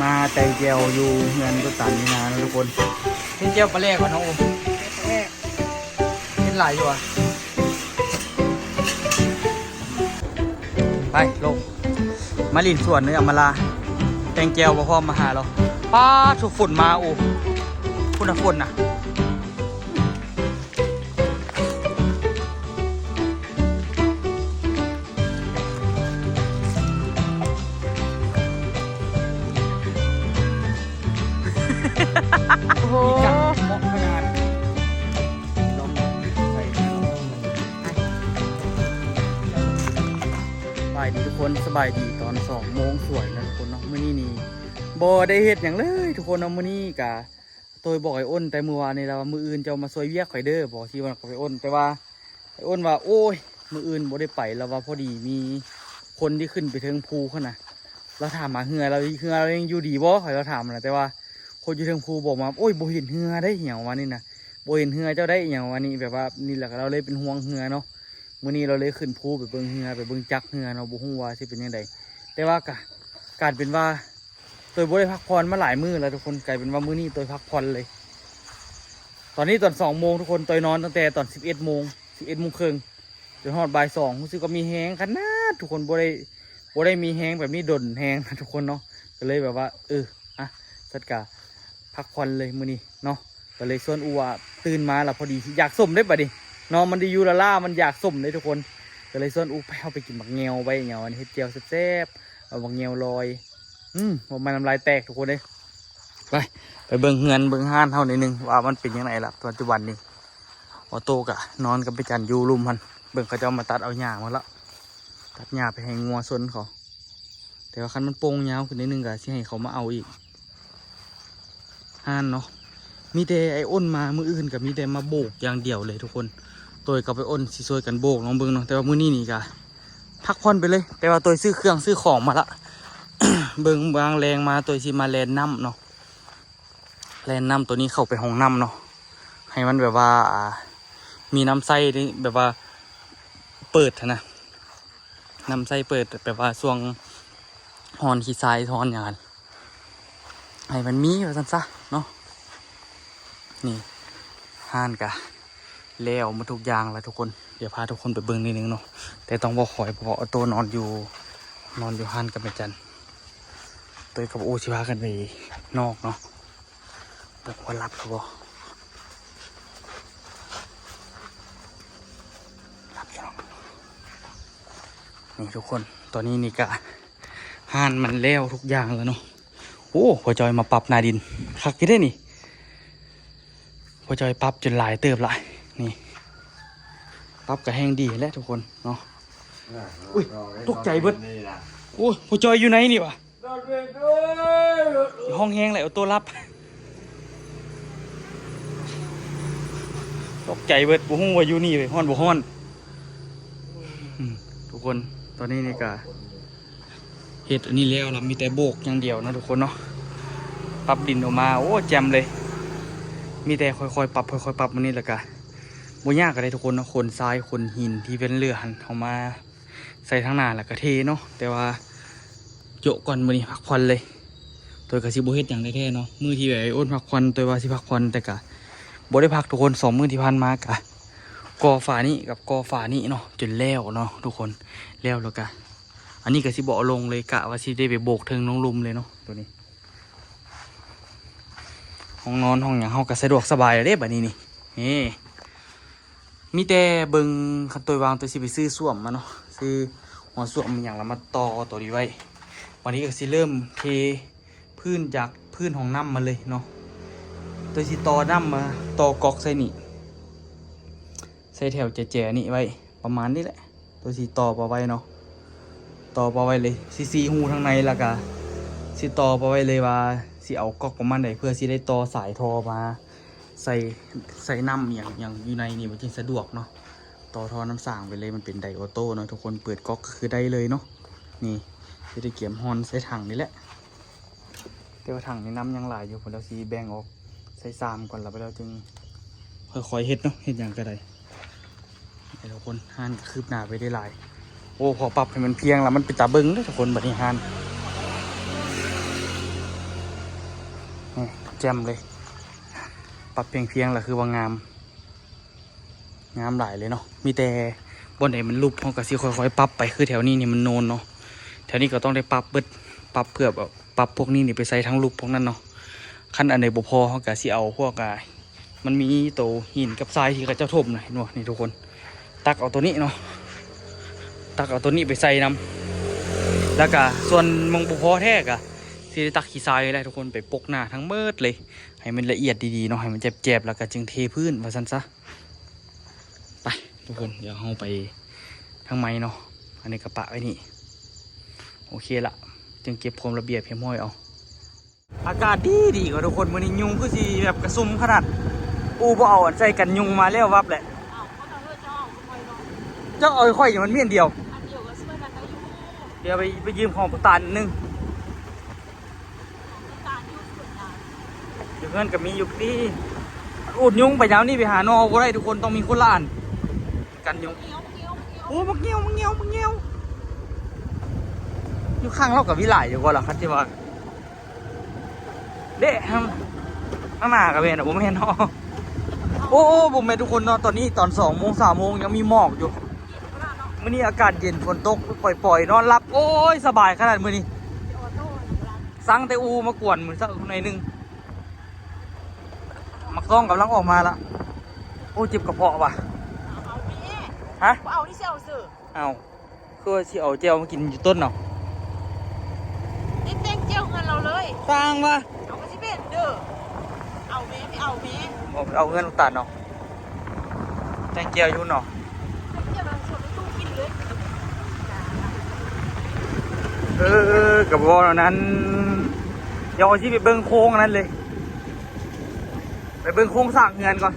มาใจเจียวอยู่เงินก็ตันนี่นะทุกคนเส้นเจียวปลาแรกก่อนน้องโอมแรกเส้นหลายอยู่อ่ะไปลงมาลินสวนเนื้อมาลาแตงเจียวพร้อมมาหาเราป้าถูกฝุ่นมาโอ้ฝุ่นนะฝุ่นนะโอ้โห เหมาะขนาดลองใส่สบายดีทุกคนสบายดีตอน2 โมงสวยนะทุกคนเนาะมื้อนี้นี่บ่ได้เฮ็ดหยังเลยทุกคนเนาะมื้อนี้กะตัวบอกไอ้อ้นแต่มื้อวานนี่แล้วว่ามื้ออื่นจะมาซอยเวียกข่อยเด้อบอกที่ว่ากับไอ้อ้นแต่ว่าไอ้อ้นว่าโอ้ยมื้ออื่นบ่ได้ไปแล้วว่าพอดีมีคนที่ขึ้นไปเทิงภูเขาน่ะเราถามมาเหือเรายังอยู่ดีบ่ข่อยเราถามนะแต่ว่าคนอยู่เทิงภูบอกมาโอ้ยบ่เห็นเหือได้หยังวันนี้นะบ่เห็นเหือเจ้าได้หยังวันนี้แบบว่านี่แหละเราเลยเป็นห่วงเหือเนาะมื้อนี้เราเลยขึ้นภูไปเบิ่งเหือไปเบิ่งจักเหือเนาะบ่ฮู้ว่าสิเป็นจังไดแต่ว่การเป็นว่าตัวบ่ได้พักผ่อนมาหลายมื้อแล้วทุกคนกลายเป็นว่ามื้อนี้ตัวพักผ่อนเลยตอนนี้ตอน2 โมงทุกคนตัวนอนตั้งแต่ตอน11 โมงครึ่งจนฮอดบ่าย 2รู้สึกว่ามีแฮงขนาดทุกคนบ่ได้มีแฮงแบบนี้ดนแฮงนะทุกคนเนาะก็เลยแบบว่าสัตว์กะพักผ่อนเลยมื้อนี้เนาะก็เลยส่วนอัวตื่นมาแล้วพอดีอยากส้มได้ป่ะดิเนาะมันดีอยู่ละล่ามันอยากส้มเลยทุกคนก็เลยส่วนอูไปกินบักเงียวไปเงียวอันนี้เฮ็ดเจียวแซ่บๆเอาบักเงียวลอยผมมันน้ำลายแตกทุกคนเลยไปเบิ่งเงินเบิ่งห้านเท่านิดนึงว่ามันเป็นยังไงล่ะปัจจุบันนี้ออโต้กะนอนกับไปจันยูรุมมันเบิ่งเขาจะมาตัดเอาหญ้ามาละตัดหญ้าไปให้งัวซนเขาแต่ว่าคันมันโป่งยาวขึ้นนิดนึงกะสิให้เขามาเอาอีกห้านเนาะมีแต่ไอ้อ้นมามืออื่นกับมีแต่มาโบกอย่างเดียวเลยทุกคนตัวกับไอ้อ้นสิซวยกันโบกน้องเบิ้งเนาะแต่ว่ามื้อนี้นี่กะพักผ่อนไปเลยแต่ว่าตัวซื้อเครื่องซื้อของมาละ เบิ้งบางแรงมาตัวสิมาแลนน้ำเนาะแลนน้ำตัวนี้เข้าไปห้องน้ำเนาะให้มันแบบว่ามีน้ำใสนี่แบบว่าเปิดนะน้ำใสเปิดแบบว่าช่วงฮอนขี้ทรายฮอนอย่างนั้นให้มันมีแบบนั้นซะเนาะนี่ห้านกะแล้วมาทุกอย่างแล้วทุกคนเดี๋ยวพาทุกคนไปเบิ่งนิดนึงเนาะแต่ต้องบอกขอยเพราะตัวนอนอยู่ห้านกับแม่จันตัวกับโอชิพากันไปนอกเนาะบอกว่ารับเขาบอกรับอยู่เนาะนี่ทุกคนตอนนี้นี่กะห้านมันแล้วทุกอย่างแล้วเนาะโอ้พอจอยมาปรับนาดินคักกี่ได้นี่พอจอยปรับจนหลายเติบละนี่ปรับกับแห้งดีแล้วทุกคนเนาะอุ้ยตกใจเบิดโอ้ยพอจอยอยู่ไหนนี่วะห้องแห้งแหละเอาตัวรับตกใจเบิดบุ้งว่าอยู่นี่ไปห้อนบุ้อนทุกคนตอนนี้นี่กะเห็ดอันนี้แล้วเรามีแต่โบกอย่างเดียวนะทุกคนเนาะปรับดินออกมาโอ้แจ่มเลยมีแต่ค่อยๆปรับมันนี่แหละกะบ่ยากอะไรทุกคนเนาะคนทรายคนหินที่เป็นเรือหันเอามาใส่ทั้งหน้าแล้วก็เทเนาะแต่ว่าโยก่อนมื้อนี้พักผ่อนเลยตัวกะสิบ่เฮ็ดหยังได้แท้เนาะมื้อที่แบบไอ้อ้นพักผ่อนตัวว่าสิพักผ่อนแต่กะบ่ได้พักทุกคน2 มื้อที่ผ่านมากะก่อฝานี้กับก่อฝานี้เนาะจนแล้วเนาะทุกคนแล้วกะอันนี้กะสิบ่เอาลงเลยกะว่าสิได้ไปโบกเทิงน้องลุมเลยเนาะตัวนี้ห้องนอนห้องหยังเฮาก็สะดวกสบายเลยเด้บัดนี้นี่มีแต่เบิ่งคันตัววางตัวสิไปซื้อส้วมมาเนาะซื้อหัวส้วมอย่างละมาต่อตัวนี้ไว้วันนี้ก็สิเริ่มเทพื้นจากพื้นของน้ำมาเลยเนาะตัวสิต่อน้ำมาต่อกอกใส่นี่ใส่แถวแจ๋ๆนี่ไว้ประมาณนี้แหละตัวสิต่อไปไว้เนาะต่อไปไว้เลยซีหูทางในแล้วก็สิต่อไปไว้เลยว่าสิเอาก๊อกประมาณไหนเพื่อสิได้ต่อสายทอมาใส่น้ำอย่างอยู่ในนี่มันจะสะดวกเนาะต่อท่อน้ำสางไปเลยมันเป็นไดออโต้เนาะทุกคนเปิดก๊อกก็คือได้เลยเนาะนี่จะได้เกี่ยมฮอนใส่ถังนี่แหละแต่ว่าถังนี่น้ำยังหลายอยู่ผมเราซีแบ่งออกใส่3ก่อนแล้วไปเราจึงค่อยๆเฮ็ดเนาะเฮ็ดอย่างก็ได้ทุกคนฮานก็คืบหน้าไปได้หลายโอ้พอปรับให้มันเพียงแล้วมันเป็นตาเบิ้งเลยทุกคนบัดนี้ฮาน นี่แจ่มเลยปรับเพียงๆแหละคือว่างามหลายเลยเนาะมีแต่บนไหนมันรูปเขาก็สิค่อยๆปรับไปคือแถวนี้นี่มันโนนเนาะแถวนี้ก็ต้องได้ปรับเบิดปรับเพื่อแบบปรับพวกนี้นี่ไปใส่ทั้งรูปพวกนั้นเนาะขั้นอันไหนบ่พอเขาก็สิเอาพวกมันมีโตหินกับทรายที่เขาเจ้าถมนะเห็นบ่นี่ทุกคนตักเอาตัวนี้เนาะตักเอาตัวนี้ไปใส่น้ำแล้วก็ส่วนมงบ่พอแท้กะสิได้ตักขี้ทรายได้ทุกคนไปปกหน้าทั้งเมิดเลยให้มันละเอียดดีๆเนาะให้มันเจ็บๆแล้วก็จึงเทพื้นว่าซั่นซะไปทุกคนเดี๋ยวเราไปทางไม้เนาะอันนี้กระปะไว้นี่โอเคละจึงเก็บพรมระเบียบเพียงห้อยเอาอากาศดีกว่าทุกคนมื้อนี้ยุงคือสิแบบกระซุ่มขนาดอูบ่เอาใส่กันยุงมาแล้ววับแหละเจ้าเอาค่อยอย่างมันเมียนเดียวเดี๋ยวไปยืมของปุตานนึงเดี๋ยวเพื่อนกับมีอยู่ที่อุดยุงไปยาวนี่ไปหานอก็ได้ทุกคนต้องมีคนละอันกันยุงโอ้มักเงี้ยวอยู่ข้างเรากับวิไลอยู่ก่อนหรอครับที่ว่าเด้ข้างหน้ากับเวนผมไม่เห็นเนาะโอ้ผมเห็นทุกคนเนาะตอนนี้ตอน2 โมง 3 โมงยังมีหมอกอยู่มื้อนี้อากาศเย็นฝนตกปล่อยนอนหลับโอ้ยสบายขนาดมื้อนี้สั่งแต่อูมากวนเหมือนสักหน่อยนึงมักต้องกำลังออกมาละโอ้เจ็บกระเพาะว่ะฮะเอาที่เซลซื้อเอาคือสิเอาเจลมากินอยู่ต้นเนาะนี่เต้งเจียวเงินเราเลยสร้างวะเอาไปสิเบ็ดเด้อเอาเมย์ไม่เอาเมย์เอาเงินตัดเนาะแตงเจียวอยู่เนาะเจียวเราชวนไปตู้กินเลยกับวอลนั้นเดี๋ยวเอาชีไปเบิ้งโค้งนั้นเลยไปเบิ้งโค้งสร้างเงินก่อน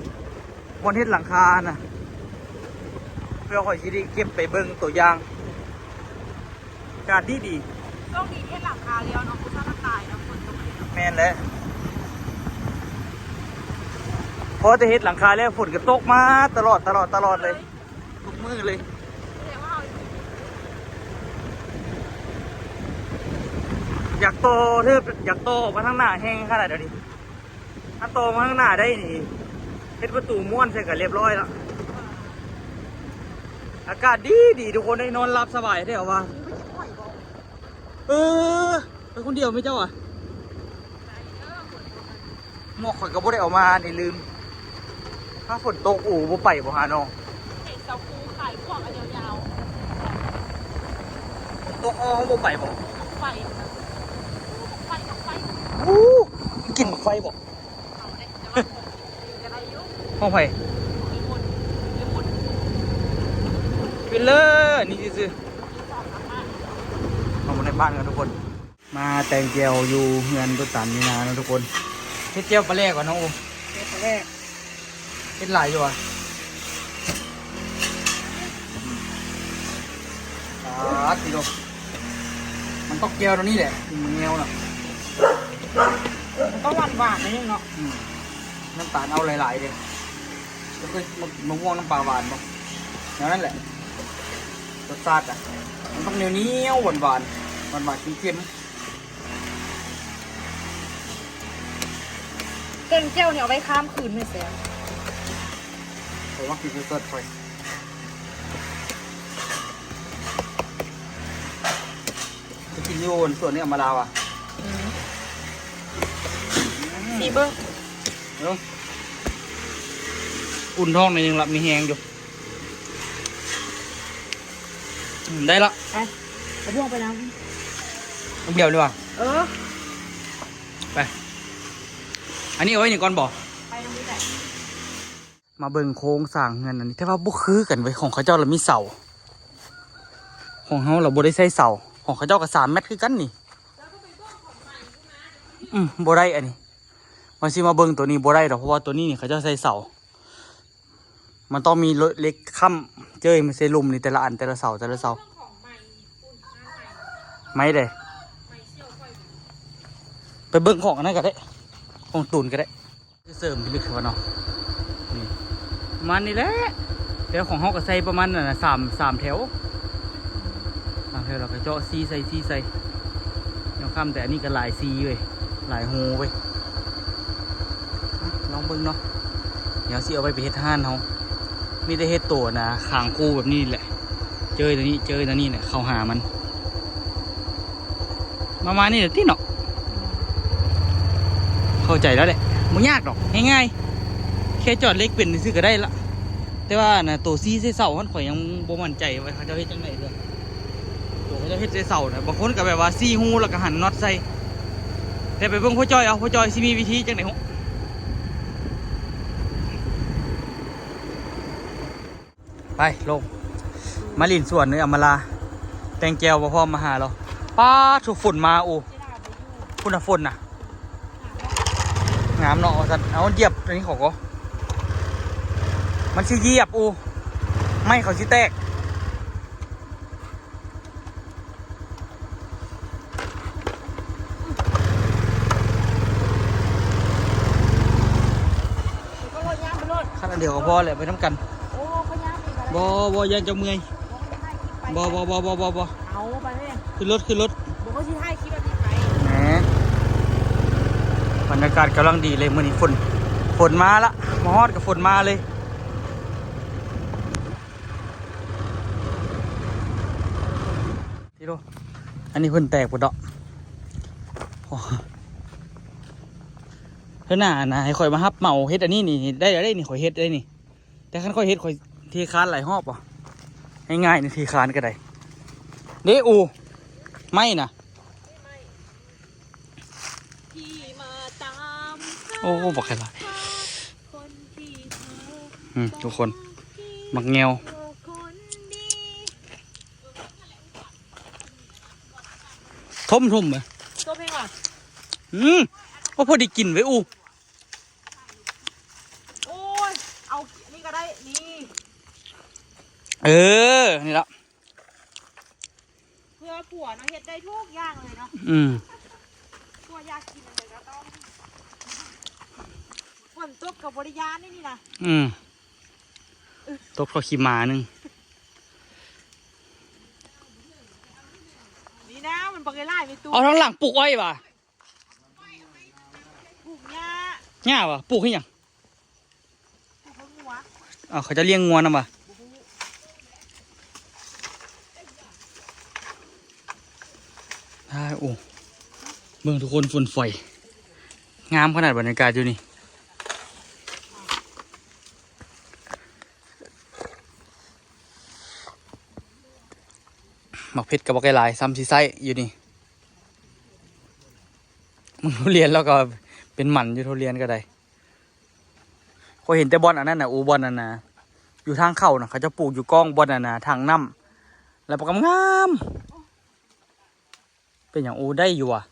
บนเทศหลังคาน่ะเพื่อคอยชีดีเก็บไปเบิ้งตัวอย่างการดีต้องดีเทศหลังคาเลี้ยวเนาะคุณท่านตายเนาะฝนตกแมนแล้วพอจะเฮ็ดหลังคาแล้วฝนก็ตกมาตลอดเลยทุกมื้อเลยอยากโตเธออยากโตมาทั้งหน้าแห้งขนาดเดี๋ยวนี้ถ้าโตมาทั้งหน้าได้นี่เฮ็ดประตูม้วนใส่กันเรียบร้อยแล้วอากาศดีทุกคนได้นอนหลับสบายได้เหรอวะไปคนเดียวไม่เจ้าอ่ะหมอกข่อยก็บ่ได้ออกมานี่ลืมถ้าฝนตกบ่ไปบ่หาน้องเห็นเสาคูขายพวกอันยาวตกบ่ไปบ่ไฟกินไฟบ่ห้องไฟเป็นเลยนี่ซื่อๆมาในบ้านกันทุกคนมาแต่งเจียวอยู่เฮือนตุตันนี่นะทุกคนเฮ็ดเจียวปลาแรกก่อนน้องโอเฮ็ดปลาแรกเฮ็ดหลายอยู่อ่ะทีโดมันต้องเจียวตรงนี้แหละมันเงี้ยวน่ะมันต้องหวานนิดนึงเนาะน้ำตาลเอาหลายๆเลยแล้วก็มะม่วงน้ำปลาหวานบ่อย่างนั้นแหละรสชาติอ่ะมันต้องเหนียวหวานเค็มเต้งเจียวเนี่ยเอาไว้ข้ามคืนไม่เสียผมว่ากินสดๆไปจะกินโยนส่วนนี้เอามาลาวอ่ะสีเบิ้งอุ่นท้องในยังหลับมีแหงอยู่ได้ละเอาพวกไปน้ำเดียวดีกว่าไปอันนี้เอาไว้หนึ่งก้อนบ่อไปตรงนี้แหละมาเบิ่งโค้งสร้างเงินอันนี้แต่ว่าบุคือกันไว้ของเขาเจ้าเรามีเสาของเขาเราบ่ได้ใส่เสาของเขาเจ้าก็3 เมตรคือกันนี่บ่ได้อันนี้มันสิมาเบิ่งตัวนี้บ่ได้หรอกเพราะว่าตัวนี้นี่เขาเจ้าใส่เสามันต้องมีเล็กค้ำเจ้ยมันใส่ลุมนี่แต่ละอันแต่ละเสาไม่ได้ไปเบิ่งของอันนั้นก็ได้ของตูนก็ได้เสริมไปลึกกว่าเนาะมันนี่แหละแถวของเขาก็ใส่ประมาณน่ะ3 แถวเราก็เจาะซีใส่ยังข้ามแต่อันนี้ก็หลายซีเว้ยหลายโฮเว้ย องเบิ่งเนาะเดี๋ยวสิเอาไปเฮ็ดทานเฮามีแต่เฮ็ดตัวนะขางคู่แบบนี้แหละเจอตัวนี้เจอตัวนี้เนี่ยเข้าหามันมานี่เดี๋ยวที่เนาะเข้าใจแล้วแหละไม่ยากหรอกง่ายๆแค่จอดเล็กเป็นซื้อก็ได้ละแต่ว่านะตัวซีเสามันข่อยยังบ่มั่นใจว่าเขาจะเฮ็ดจังไดเลยตัวเขาจะเฮ็ดเสานะบางคนก็แบบว่าซีฮูแล้วก็หันน็อตใส่แต่ไปเบิ่งพ่อจอยเอาพ่อจอยสิมีวิธีจังได๋ฮะไปลงมาลินสวนเนื้ออำมาลาแตงแก้วบ่พร้อมมาหาเราป้าถูกฝนมาโอ้คุณน่ะฝนน่ะงามเนาะสันเอาเหยียบตัวนี้เขาก็มันสิเหยียบอูไม่เขาสิแตกขนาดเดียวก็พอแหละไปน้ำกันบอยันจะเมื่อยบเอาไปเลยขึ้นรถบอกว่าที่ให้คิดแบบนี้ไปแหมบรรยากาศกำลังดีเลยมื่อนี้ฝนมาละมาฮอดกับฝนมาเลยที่ดูอันนี้เพิ่นแตกปวดดอกเฮ้ยน่าให้ข่อยมาฮับเหมาเฮ็ดอันนี้นี่ได้นี่ข่อยเฮ็ดได้นี่แต่คันข่อยเฮ็ดข่อยเทคานหลายรอบอ่ะง่ายๆนี่เทคานก็ได้เด้อูไม่นะโอ้บอกใครละทุกคนมักเงียวทุ่มเหรอทุ่มเพลงว่ะว่าพอดีกินไว้อูโอ้ยเอานี่ก็ได้นี่นี่ละเพื่อผัวเนาะเฮ็ดได้ทุกอย่างเลยเนาะผัวอยากกินอะไรก็ต้องฝนตกกับบริยานนี่นะตกเพราะขี้หมานึงนี่นะมันปลาไล่ไปตู้เอาทั้งหลังปลูกอ้อยป่ะปลูกหญ้าหญ้าป่ะปลูกให้ยังปลูกงัวเขาจะเลี้ยงงัวนะป่ะโอ้เบิ่งทุกคนฝนฝอยงามขนาดบรรยากาศอยู่นี่หมักเพชรกับบักไก่ลายซ้ำซีไซอยู่นี่มึงทุเรียนแล้วก็เป็นหมันอยู่ทุเรียนก็ได้เขาเห็นแต่บอนอันนั้นนะบอนอันนะอยู่ทางเข้านะเขาจะปลูกอยู่กองบอนอันนะทางน้ำแล้วปกงามเป็นอย่างได้อยู่อ่ะ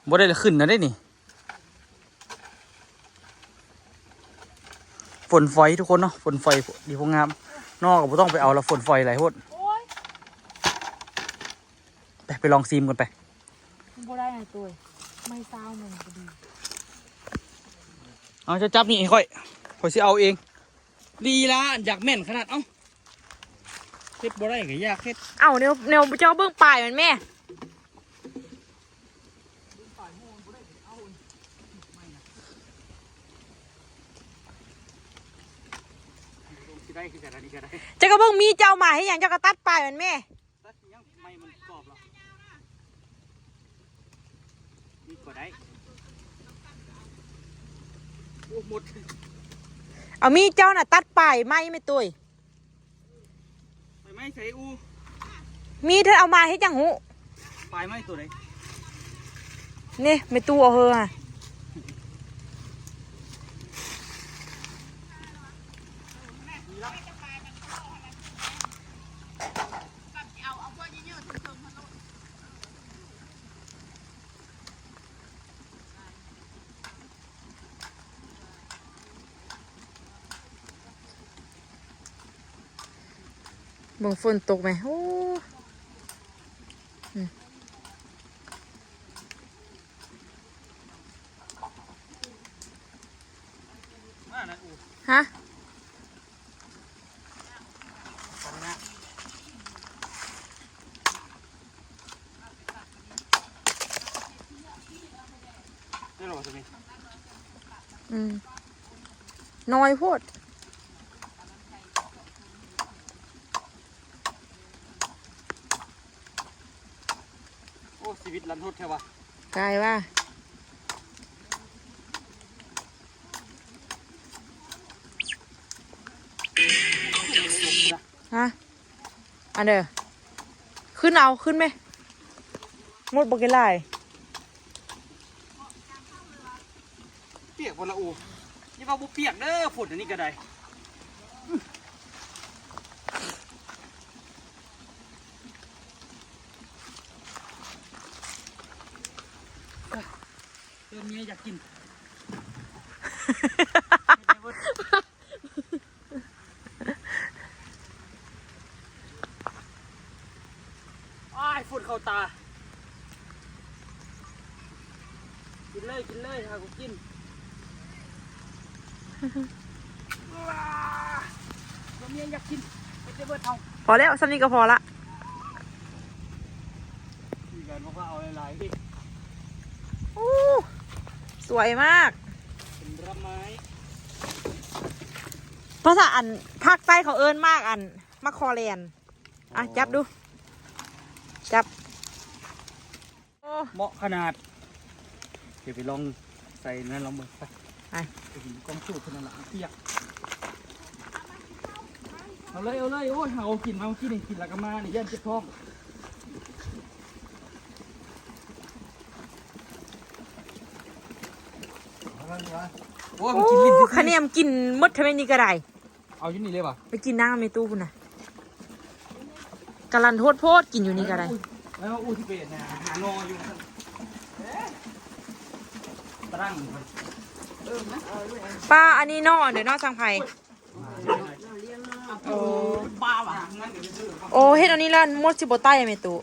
บ่ได้ขึ้นนะได้นี่ฝนฝอยทุกคนเนาะฝนฝอยดีพวกงามนอกก็บ่ต้องไปเอาละฝนฝอยหลายโหดไปลองซีมกันไปบ่ได้ไงตัวไม่เศร้ามันก็ดีเอาจะจับนี่ค่อยสิเอาเองลีลาอยากแม่นขนาดเฮ็ดบ่ได้ก็ยากเฮ็ดเนียวเจ้าเบื้องปลายมันแม่เจ้าก็เบิ่งมีเจ้ามาให้อย่างเจ้าก็ตัดปลายมันแม่ตัดยังไม่มันกรอบหรอมีกว่าได้โอ้หมดมีเจ้าน่ะตัดปลายไม่ตุยไม่ใส่อูมีเธอเอามาให้จังหูปลายไม่ตัวไหนนี่ไม่ตัวเฮอเบิ่งฝนตกไหมโอ้ฮะ ใช่ไหม น้อยโพด โอ้ชีวิตรันทดแค่วะ กายว่าฮะอันเด้อขึ้นเอาขึ้นไหมงดบกินไล่ เปียกบนละอูนี่ว่าบุเปียกเด้อฝนอันนี้ก็ได้เติมเมียอยากกิน อ้ายฝนเข้าตา กินเลยหากูกินตัวเมียอยากกินไม่ได้เบิดเอา พอแล้วสันนี้ก็พอละ มีการบอกว่าเอาหลายๆที่ โอ้สวยมาก เป็นระไม้ ภาษาอันภาคใต้เขาเอิ้นมากอันมะคอแลนอ่ะจับดู จับโอ้ เหมาะขนาด เดี๋ยวไปลองใส่นั่นลองมือไป ไป ไปถึงกองสูบขนาดหลังเปียกเอาเลยโอ้ยเอากินมากินนี่กินแล้วก็มานี่ย่านเจ็บท้องโอ้ยมันกินลิ้น คะแนนกินมดทำไมนี่ก็ได้ เอาอยู่นี่เลยป่ะ ไปกินน้ำในตู้คุณน่ะกะลันโทษโพดกินอยู่นี่ก็ได้ แล้วอู้ที่เป็ดนะหานออยู่นะตั้งมัน ป้าอันนี้นอเดี๋ยวนอสังไผ่โอ้ ป้าว่ะงั้นเดี๋ยวไปซื้อ โอ้เฮ็ดอันนี้แล้วมดสิบ่ใต้เมตู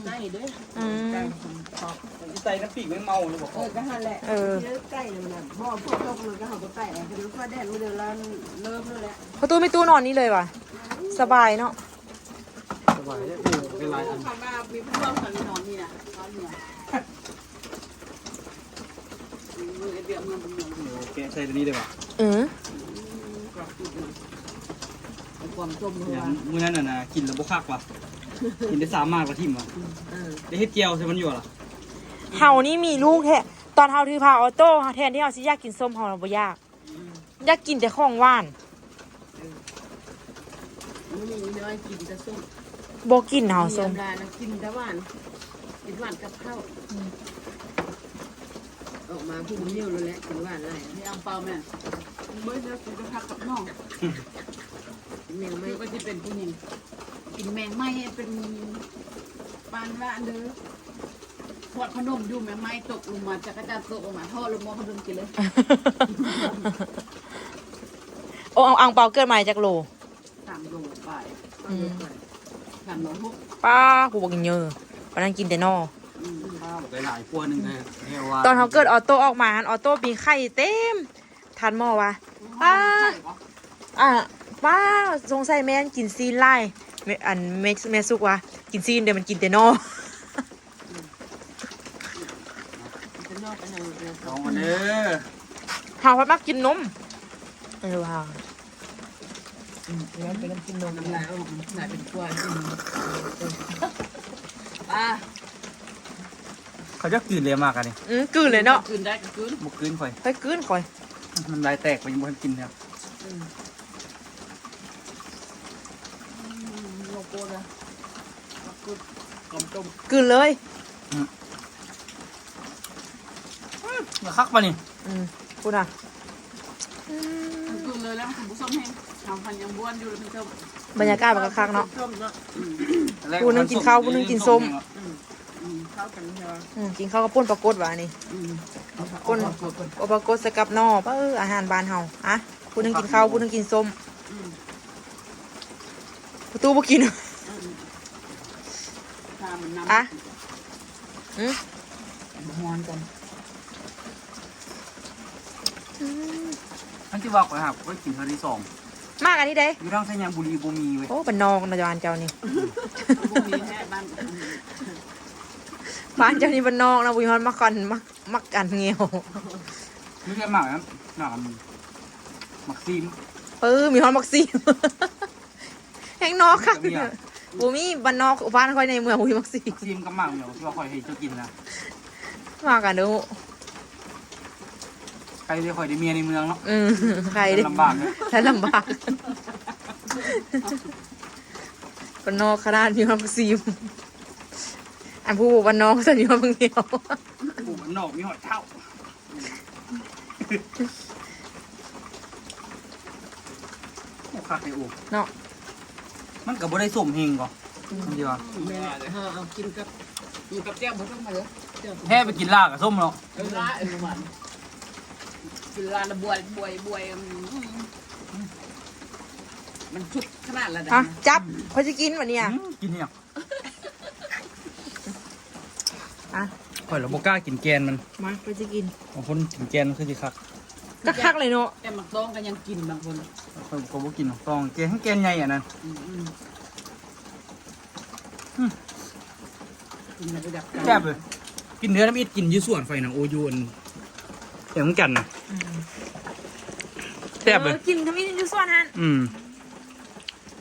ใกล้เด้อ อืม ใส่น้ำปีกไม่เมาเลยบอก ก็หันแหละ เออ เยอะใกล้เลยนะบ่พวกตกเลยก็เขาก็ใกล้แล้วคือว่าแดดมื้อเดียวแล้วเริ่มแล้วแหละ ประตูไม่ตู้นอนนี่เลยว่ะสบายเนาะ สบายเลยเป็นไรอัน คำว่ามีพวกคนนอนนี่นะนอนเนี่ยมือเบียดมือมัน โอเคใส่ตัวนี้เลยป่ะ อืม กรอบจุดความจมหั อย่าว ง มื้อนั้นน่ะนะกินแล้วบ่คักว่ะกินได้3มากกว่าทิ่มว่ะ ได้เฮ็ดเจียวใส่มันอยู่ล่ะ เฮานี่มีลูกแท้ตอนเฮาถือพาออโต้แทนที่เฮาสิอยากกินส้มเฮาน่ะบ่อยากอยากกินแต่ของหวาน มันมีเนื้อกินแต่ส้ม บ่กินเฮาส้ม ลานะกินแต่หวานกินหวานกับข้าวออกมาพุ่งเยี่ยวแล้วแหละกินหวานไรนี่อังเปาแม่เมื่อแล้วกินกระพักกับน้องแมงไม่ก็จะเป็นผู้หญิงกินแมงไม่เป็นปานว่าเด้อทอดขนมอยู่แมงไม้ตกลงมาจากกระจาดตกลงมาทอดลงมาขนมกินเลย โอ้เอาอังเปาเกิดมาจากโล 3 โลไป3 โล6 ป้าผู้บ่กินเยอะวันนั้นกินแต่นอ ข้าวหลายๆพวกนึงเลยเรียกว่า ตอนเขาเกิดออโต้ออกมาออโต้มีไข่เต็มทันหม้อวะป้าป้าสงสัยแม่นกินซีนไล่อันแม่สุกวะกินซีนเดี๋ยวมันกินแต่นอ จะนอกไปเลย ลองมาเด้อ เฮาพัดมักกินนมว้าว แล้วไปกินนมน้ำลายออกหลายเป็นกล้วยป้า เขาจะกินเลยมากอันนี้ กลืนเลยเนาะ คืนได้ก็คืน บ่กินข่อย ค่อยกลืนค่อย มันลายแตกไปยังบ่ทันกินครับ โลโก้นะกลมต้ม กลืนเลย มาคักป่ะนี่ พูดอ่ะ คืนเลยแล้วคุณผู้ชมเห็นทำพันยังบ้วนอยู่เลยคุณผู้ชม บรรยากาศมันก็คักเนาะ ส้มเนาะ ผู้นึงกินข้าวผู้นึงกินส้ม ข้าวกันใช่ไหม กินข้าวกับปุ้นปลากดวะนี่ปุ้นโอปลากดสกับนอป้าอาหารบ้านเฮาอะผู้นึงกินข้าวผู้นึงกินส้มประตูบ่กิน ทามันน้ำ อะ มอนกัน ทั้งที่ว่าข่อยหักไว้กินเท่าที่สอง มากอันนี้เด้ อยู่ทางสัญญาบุรีบ่มีเว้ย โอ้บันนองนะจานเจ้านี่ พวกนี้แค่บ้าน บ้านเจ้านี่บ้านนอกนะบุญฮอนมักกันมักกันเงียว ไม่ใช่หมากนะหมากหมากซีม มีฮอนมักซีม แห้งนอกค่ะบุมีบ้านนอกบ้านค่อยในเมืองบุมีมักซีม ซีมกับหมากเหนียวที่ว่าคอยให้เจ้ากินนะ มากันดู ใครได้คอยได้เมียในเมืองเนาะ ใครดิ ลำบากเลย และลำบากบ้านนอกขนาดมีฮอนมักซีมอันผู้บ้านนอกจะมีฮอนมักเงียว ปลูกมันนอกมีหอยเท่าโอ้คักเลยโอ้ เนาะ มันกับบ่ได้สมเฮงก่อนดีว่า แม่เอากินกับอยู่กับแก้วบ่ต้องมาเด้อแก้ว แค่ไปกินลากับส้มเนาะ ลามันกินลาละบวยมันชุดขนาดละ อ่ะจับเขาจะกินวันนี้อ่ะ กินเนี่ย อ่ะ ข่อยเราบ่กล้ากินแกนมัน มาเขาจะกิน บางคนกินแกนมันคือสิคัก คักๆเลยเนาะ แต่มักต้องก็ยังกินบางคน ข่อยก็บ่กินหรอกต้องแกนทั้งแกนใหญ่อ่ะนั่น กินไปดับ แซ่บเลยกินเนื้อน้ำอิดกินอยืดส่วนไฟหนังโอยูนเสียงกันนะแซ่บเลย กินทำไมอยู่ส่วนฮัน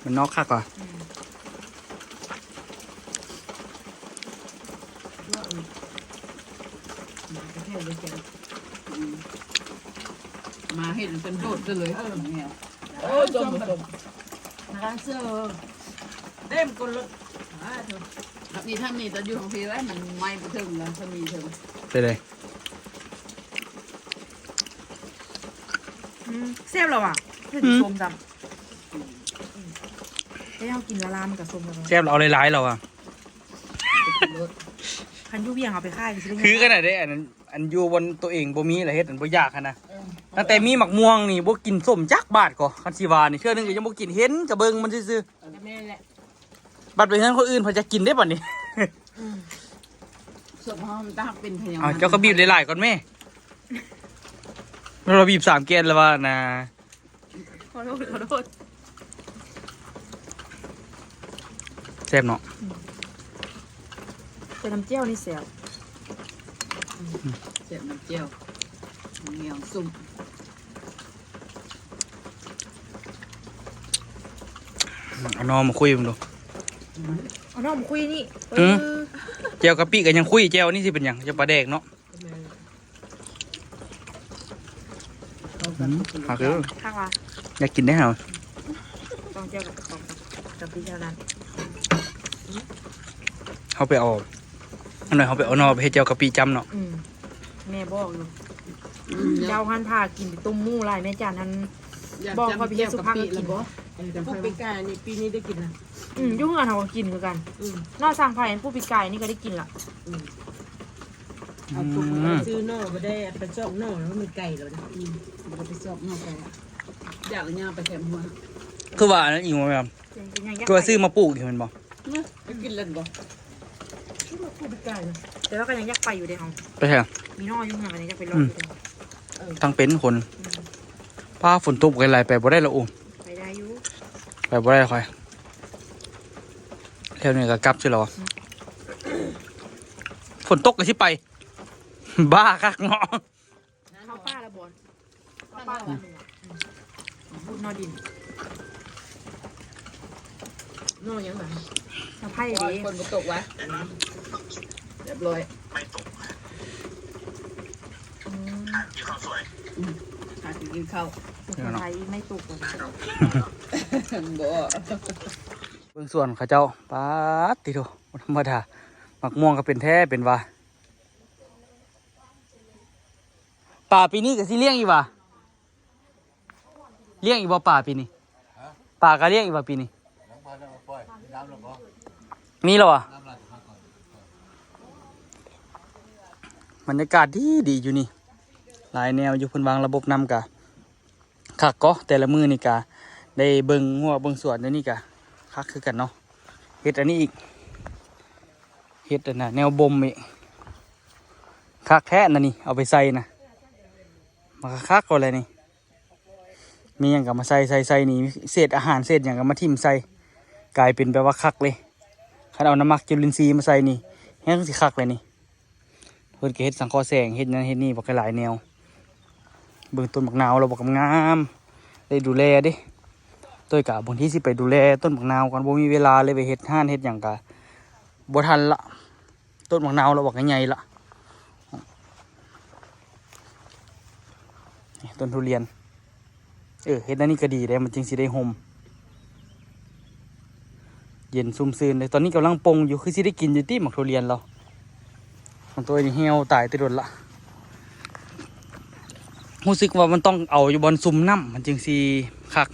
มันนอกคักอ่ะ มาเห็นเป็นโดดเลยเนี่ยโอ้จมร้านเสื้อเต็มคนเลยนี่ถ้ามีแต่อยู่ของพี่ไว้มันไม่ไปถึงแล้วถ้ามีถึง ไปเลย เสียบเราอ่ะคือส้มดำให้เรากินละลามกับส้มดำ แซ่บเราเอาหลายๆเราอ่ะ คันยูเบียงเอาไปค่าย คือขนาดได้อันอยู่บนตัวเองบ่มีอะไรเฮ็ดอันบ่ยากขนาดตั้งแต่มีหมักม่วงนี่บ่กินส้มจักบาทก็คันสิว่านี่เชื่อนึงก็ยังบ่กินเห็นกะเบิ่งมันซื่อ แม่แหละ ๆบัดไปเฮ็ดคนอื่นเพิ่นจะกินได้บัดนี้ ศพห้องตาเป็นพยา อ้าวเจ้าก็บีบหลายๆก่อนแม่เราบีบ3แกนแล้วว่านะ ขอโทษ แซ่บเนาะ เป็นน้ำเจียวนี่เสียบ เสียบน้ำเจียวเหนียวซุ่ม เอาน้องมาคุยมึงดู เอาน้องมาคุยนี่ แจวกะปิก็ยังคุยแจวนี่สิเป็นหยังจะปลาแดกเนาะหากเด้อ ข้างว่า อยากกินได้เหรอ ต้องเจียวกับพี่เท่านั้น เขาไปเอาอันหน่อยเขาไปเอานอไปให้แจวกะปิจำเนาะ แม่บอกอยู่เจ้าหันพากินไปต้มหมูลายแม่จานนั้นบอกพอพี่สุภาพก็กิน ผู้ปีกายนี่ปีนี้ได้กินนะ ยุ่งกันเขาก็กินคือกันนอกสั่งไผ่ผู้ปีกายนี่ก็ได้กินละ เอาปุ๊บซื้อนอกมาได้ไปชอบนอกแล้วมันไก่แล้วนะมันไปชอบนอกไก่อยากเอาย่างไปแถมหัว คือว่าอันนั้นอีกมั้ยครับคือว่าซื้อมาปลูกที่มันบอก ไปกินเล่นบ่ผู้ปีกายนะ แต่ว่าก็ยังอยากไปอยู่เด้ของ ไปเถอะ มีน้อยยุ่งกันยังอยากไปรออยู่เด้ ทั้งเป็นคนป้าฝนตกกันไรไปบ่ได้ละโอ้ ไปได้อยู่ ไปบ่ได้ค่อยแถวนี้ก็กลับใช่หรอฝนตกก็สิไป บ้าคักเนาะ เข้าป้าละบอลเข้าป้าละพูดนอดิน นอกยังไง สะไพ่ คน ดี คนตกวะเรียบร้อยหากินข้าว สะไพ่ไม่ตกเลย บ่ เบื้องส่วนเขาเจ้าป้าดติโตบ่ธรรมดาหมักม่วงก็เป็นแท้เป็นว่าป่าปีนี้ก็สิเลี้ยงอีกว่ะเลี้ยงอีกบ่ป่าปีนี้ป่าก็เลี้ยงอีกว่ะปีนี้มีแล้วอ่ะบรรยากาศดีอยู่นี่หลายแนวอยู่เพิ่นวางระบบนำกะคักก็แต่ละมือนี่กะได้เบิ่งหัวเบิ่งสวนเดี๋ยวนี้กะคักคือกันเนาะเฮ็ดอันนี้อีกเฮ็ดอันน่ะแนวบ่มอีกคักแท้น่ะนี่เอาไปใส่น่ะมาคักก็เลยนี่มีหยังก็มาใส่นี่เศษอาหารเศษหยังก็มาทิ่มใส่กลายเป็นแบบว่าคักเลยคันเอาน้ำหมักจุลินทรีย์มาใส่นี่แห้งสิคักเลยนี่ เพิ่นก็เฮ็ดสังเคราะห์แสงเฮ็ดนั้นเฮ็ดนี่บอกหลายแนวเบิ่งต้นบักนาวเราบอกงามได้ดูแลเด้ตัวกะบางทีสิไปดูแลต้นบักนาวก่อนบ่มีเวลาเลยไปเฮ็ดห้านเฮ็ดหยังกะบ่ทันละต้นบักนาวเราบอกใหญ่ๆละนี่ต้นทุเรียนเฮ็ดอันนี้ก็ดีเลยมันจึงสิได้ห่มเย็นซุ่มซื่นเลยตอนนี้กำลังปงอยู่คือสิได้กินอยู่ที่หมักทุเรียนเรามันตัวนี้เหี่ยวตายติดรถละรู้สึกว่ามันต้องเอาอยู่บนซุ่มน้ำมันจึงสิคัก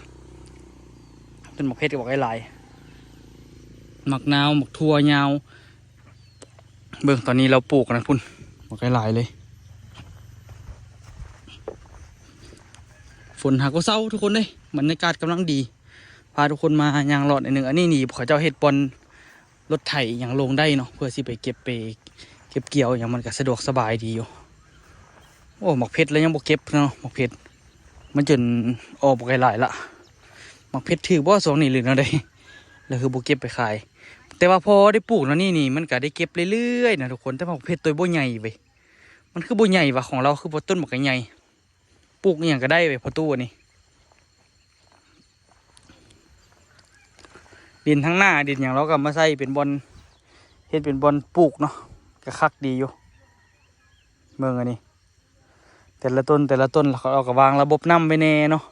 เป็นหมักเพชรก็บอกหลายหมักนาวหมักทั่วยาวเบิ่งตอนนี้เราปลูกนะพุ่นบอกหลายเลยฝนหาก็เศร้าทุกคนเลยบรรยากาศกำลังดีพาทุกคนมายางหลอดหนึ่งอันนี้นี่เขาเจ้าเฮ็ดบอลรถไถอย่างลงได้เนาะเพื่อสิไปเก็บเกี่ยวอย่างมันก็สะดวกสบายดีอยู่โอ้หมกเพชรแล้วยังบ่เก็บเนาะหมกเพชรมันจนออกบ่หลายละหมกเพชรถือบ่สองนี่หรือเนาะได้แล้วคือบ่เก็บไปขายแต่ว่าพอได้ปลูกแล้วนี่มันก็ได้เก็บเรื่อยๆนะทุกคนแต่หมกเพชรตัวบ่ใหญ่เว้ยมันคือบ่ใหญ่ว่ะของเราคือบ่ต้นหมกใหญ่ปลูกอย่างก็ได้เว้ยพอตู้นี่ดินทั้งหน้าดินอย่างเราก็มาใส่เป็นบอลเฮ็ดเป็นบอลปลูกเนาะก็คักดีอยู่เมืองอันนี้แต่ละต้นเราก็วางระบบน้ำไปแน่เนาะ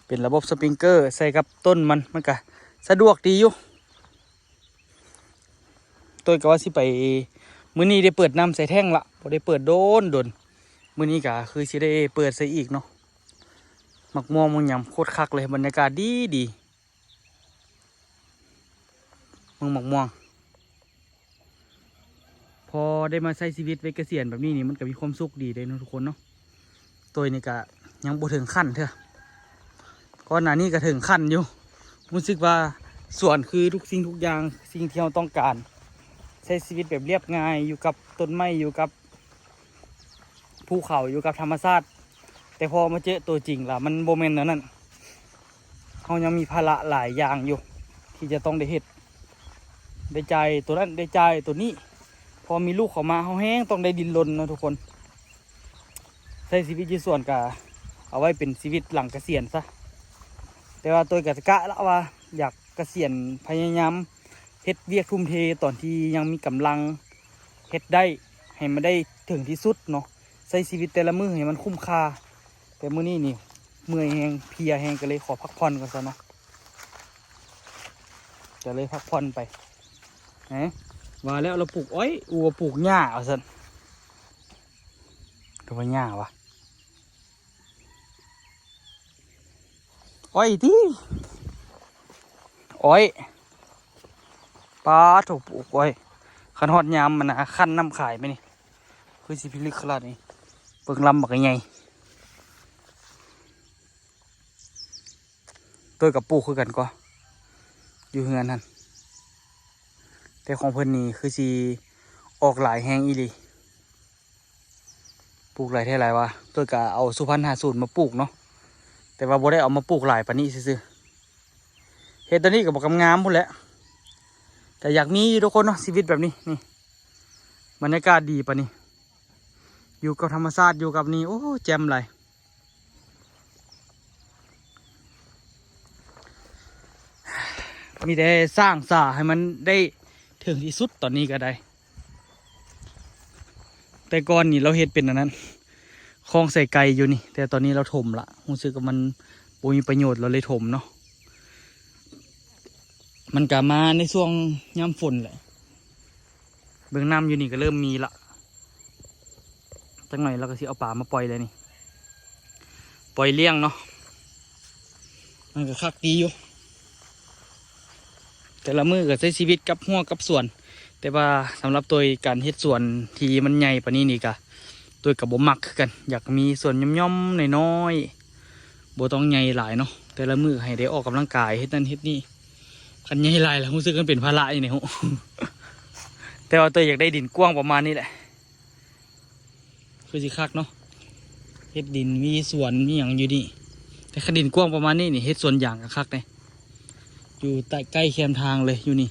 เป็นระบบสปริงเกอร์ใส่กับต้นมันก็สะดวกดีอยู่ต้นก็ว่าสิไปมื้อนี้ได้เปิดน้ำใส่แท่งละพอได้เปิดโดนมื้อนี้ก็คือสิได้เปิดใส่อีกเนาะหมักม่วงมันยำโคตรคักเลยบรรยากาศดีเมืองหมักม่วงพอได้มาใช้ชีวิตวัยเกษียณแบบนี้นี่มันก็มีความสุขดีเลยเนาะทุกคนเนาะตัวนี้ก็ยังบ่ถึงขั้นเถอะก่อนหน้านี้ก็ถึงขั้นอยู่รู้สึกว่าส่วนคือทุกสิ่งทุกอย่างสิ่งที่เราต้องการใช้ชีวิตแบบเรียบง่ายอยู่กับต้นไม้อยู่กับภูเขาอยู่กับธรรมชาติแต่พอมาเจอตัวจริงล่ะมันโมเมนต์นั้นเรายังมีภาระหลายอย่างอยู่ที่จะต้องได้เฮ็ดได้ใจตัวนั้นได้ใจตัวนี้พอมีลูกเขามาเขาแห้งต้องได้ดินรนนะทุกคนใช้ชีวิตที่ส่วนกะเอาไว้เป็นชีวิตหลังเกษียณซะแต่ว่าตัวกะละว่าอยากเกษียณพยายามเฮ็ดเวียกทุ่มเทตอนที่ยังมีกำลังเฮ็ดได้ให้มันได้ถึงที่สุดเนาะใช้ชีวิตแต่ละมื้อให้มันคุ้มค่าแต่มื้อนี้นี่เมื่อยแห้งเพลียแห้งก็เลยขอพักผ่อนก่อนซะเนาะจะเลยพักผ่อนไปว่าแล้วเราปลูกอ้อยปลูกหญ้าเอาสันดูว่าหญ้าวะอ้อยที่อ้อยปลาถูกปลูกอ้อยขันหอดยามมันนะขั้นน้ำขายไหมนี่คือสิพิลึกขนาดนี้เปิงลำบักไงตัวกับปลูกคือกันก็อยู่เฮือนนั่นแต่ของเพิ่นนี่คือสิออกหลายแห้งอีหลีปลูกหลายเท่าไรวะตัวกะเอาสุพรรณ50มาปลูกเนาะแต่ว่าบ่ได้เอามาปลูกหลายปานนี้ซื่อๆเฮ็ดตอนนี้ก็บ่กำงามพุ่นแหละแต่อยากมีทุกคนเนาะชีวิตแบบนี้นี่บรรยากาศดีปานนี้อยู่กับธรรมชาติอยู่กับนี่โอ้แจ่มเลยมีแต่สร้างสาให้มันได้ถึงที่สุดตอนนี้ก็ได้แต่ก่อนนี่เราเฮ็ดเป็นอันนั้นคลองใส่ไก่อยู่นี่แต่ตอนนี้เราถมละรู้สึกว่ามันบ่มีประโยชน์เราเลยถมเนาะมันกลับมาในช่วงยามฝนแหละเบื้องน้ำอยู่นี่ก็เริ่มมีละจังหน่อยเราก็สิเอาปลามาปล่อยเลยนี่ปล่อยเลี้ยงเนาะมันก็คักดีอยู่แต่ละมือก็ใช้ชีวิตกับหัวกับส่วนแต่ว่าสำหรับตัวการเฮ็ดส่วนที่มันใหญ่ปานนี้นี่ก็ตัวกับบ่มักคือกันอยากมีส่วนย่อมๆน้อยๆบ่ต้องใหญ่หลายเนาะแต่ละมือให้ได้ออกกำลังกายเฮ็ดนั่นเฮ็ดนี่คันใหญ่หลายแล้วรู้สึกมันเป็นภาระอยู่ในหูแต่ว่าตัวอยากได้ดินกว้างประมาณนี้แหละคือสิคักเนาะเฮ็ดดินมีสวนมีหยังอยู่นี่แต่คันดินกว้างประมาณนี้นี่เฮ็ดสวนอย่างก็คักเลยอยู่ใกล้แคมทางเลยอยู่นี่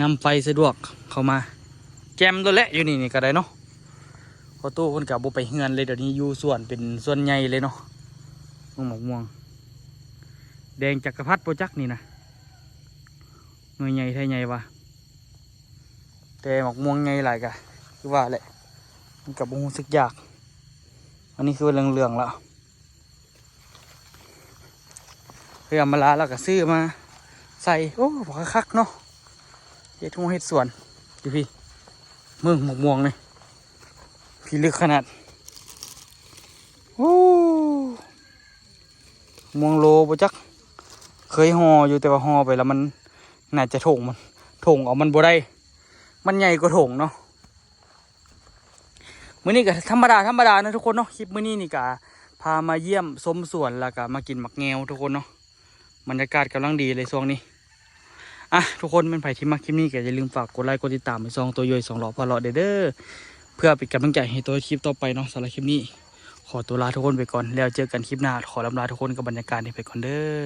นำไฟสะดวกเข้ามาแจมตัวและอยู่นี่ก็ได้เนาะ พอตู้คนกับโบไปเฮือนเลยเดี๋ยวนี้อยู่ส่วนเป็นส่วนใหญ่เลยเนาะหมกม่วงแดงจักรพรรดิโปรจักนี่นะเงยใหญ่ไทยใหญ่วะแต่หมกม่วงใหญ่หลายกะคือว่าแหละมันกับบุ้งสึกยากอันนี้คือเหลืองๆแล้วเพื่อมาลาแล้วก็ซื้อมาใส่โอ้พอคักเนาะเฮ็ดทุ่งเฮ็ดสวนดูพี่เมืองหมกม่วงเลยพี่ลึกขนาดโอ้ม่วงโลบ่จักเคยห่ออยู่แต่ว่าห่อไปแล้วมันน่าจะถงมันถงเอามันบ่ได้มันใหญ่กว่าถงเนาะมื้อนี้ก็ธรรมดานะทุกคนเนาะคลิปมื้อนี้นี่ก็พามาเยี่ยมชมสวนแล้วก็มากินหมักแงวทุกคนเนาะบรรยากาศกำลังดีเลยช่วงนี้อ่ะทุกคนเป็นไผที่มาคลิปนี้ก็อย่าลืมฝากกดไลค์กดติดตามไปซองตัวย่อย2 หล่อพอหล่อเด้อเพื่อเป็นกำลังใจให้ตัวคลิปต่อไปเนาะสำหรับคลิปนี้ขอตัวลาทุกคนไปก่อนแล้วเจอกันคลิปหน้าขอลำลาทุกคนกับบรรยากาศนี้ไปก่อนเด้อ